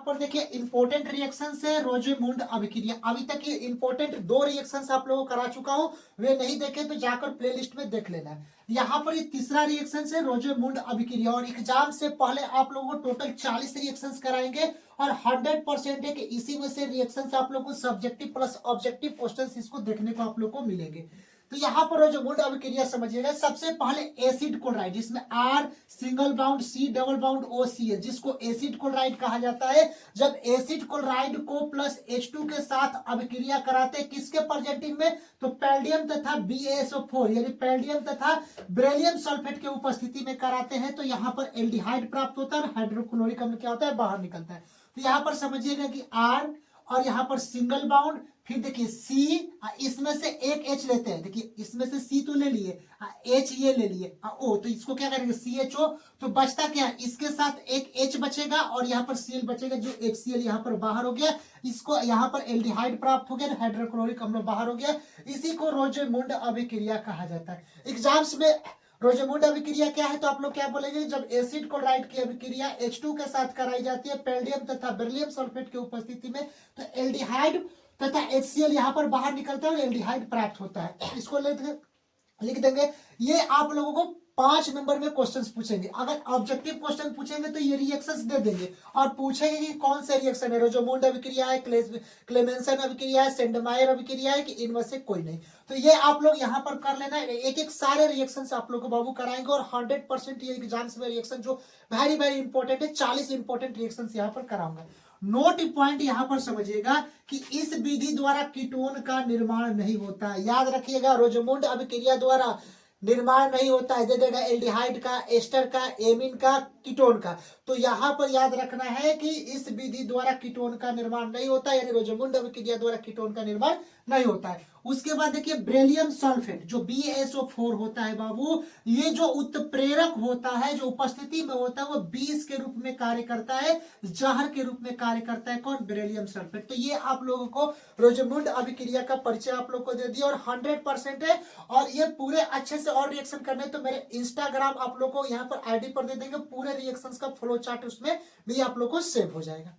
पर देखिए important reaction है रोजेमुंड अभिक्रिया। अभी तक ये इंपॉर्टेंट 2 रिएक्शन आप लोगों को करा चुका हूं, वे नहीं देखे तो जाकर प्लेलिस्ट में देख लेना है। यहाँ पर ये तीसरा रिएक्शन है रोजेमुंड अभिक्रिया, और एग्जाम से पहले आप लोगों को टोटल 40 रिएक्शन कराएंगे और 100% है कि इसी में से रिएक्शन आप लोग को सब्जेक्टिव प्लस ऑब्जेक्टिव क्वेश्चन इसको देखने को आप लोग को मिलेंगे। तो यहाँ पर रोजेमुंड अभिक्रिया समझिएगा। सबसे पहले एसिड क्लोराइड, जिसमें R single bond C double bond O C है, जिसको एसिड क्लोराइड कहा जाता है। जब एसिड क्लोराइड को प्लस H2 के साथ अभिक्रिया कराते हैं किसके प्रेजेंटिंग में, तो पैल्डियम तथा BaSO4 यानी पैल्डियम तथा बेरिलियम सल्फेट के उपस्थिति में कराते हैं, तो यहाँ पर एल्डिहाइड प्राप्त होता है, हाइड्रोक्लोरिक अम्ल क्या होता है, बाहर निकलता है। तो यहाँ पर समझिएगा कि आर और यहाँ पर सिंगल बाउंड, फिर देखिए सी, इसमें से एक H लेते हैं, देखिए इसमें से C तो ले लिए, H ये ले लिए, O, तो इसको क्या करेंगे CHO, तो बचता क्या, इसके साथ एक H बचेगा और यहाँ पर Cl बचेगा, जो HCl यहाँ पर बाहर हो गया, इसको यहाँ पर एल्डिहाइड प्राप्त हो गया, हाइड्रोक्लोरिक अम्ल बाहर हो गया। इसी को रोजेमुंड अभिक्रिया कहा जाता है। एग्जाम्स में रोजेमुंड अभिक्रिया क्या है तो आप लोग क्या बोलेंगे, जब एसिड क्लोराइड की अभिक्रिया H2 के साथ कराई जाती है पैल्डियम तथा बेरिलियम सल्फेट की उपस्थिति में, तो एल्डिहाइड तथा HCl यहाँ पर बाहर निकलता है और एल्डिहाइड प्राप्त होता है। इसको लिख देंगे। ये आप लोगों को 5 नंबर में क्वेश्चंस पूछेंगे। अगर ऑब्जेक्टिव क्वेश्चन पूछेंगे तो ये रिएक्शंस दे देंगे और पूछेंगे कि कौन से रिएक्शन है, रोजेमुंड अभिक्रिया है, क्लेमेंसन अभिक्रिया है, सेंडमायर अभिक्रिया है, कि इनमें से कोई नहीं। तो ये आप लोग यहाँ पर कर लेना। एक एक सारे रिएक्शंस आप लोग को बाबू कराएंगे और 100% ये एग्जाम्स में रिएक्शन जो वेरी वेरी इंपॉर्टेंट है, 40 इंपॉर्टेंट रिएक्शंस यहाँ पर कराऊंगा। नोट पॉइंट यहां पर समझिएगा कि इस विधि द्वारा कीटोन का निर्माण नहीं होता है। याद रखिएगा, रोजेमुंड अभिक्रिया द्वारा निर्माण नहीं होता है। दे देगा एल्डिहाइड का, एस्टर का, एमीन का, कीटोन का। तो यहां पर याद रखना है कि इस विधि द्वारा कीटोन का निर्माण नहीं होता, यानी रोजेमुंड अभिक्रिया द्वारा कीटोन का निर्माण नहीं होता है। उसके बाद देखिए बेरिलियम सल्फेट जो BaSO4 होता है बाबू, ये जो उत्प्रेरक होता है, जो उपस्थिति में होता है, वो बीज के रूप में कार्य करता है, जहर के रूप में कार्य करता है। कौन, बेरिलियम सल्फेट। तो ये आप लोगों को रोजेमुंड अभिक्रिया का परिचय आप लोग को दे दिया और 100% है। और ये पूरे अच्छे से और रिएक्शन करने तो मेरे इंस्टाग्राम आप लोग को यहाँ पर ID पर दे देंगे, पूरे रिएक्शंस का फ्लो चार्ट उसमें भी आप लोग को सेव हो जाएगा।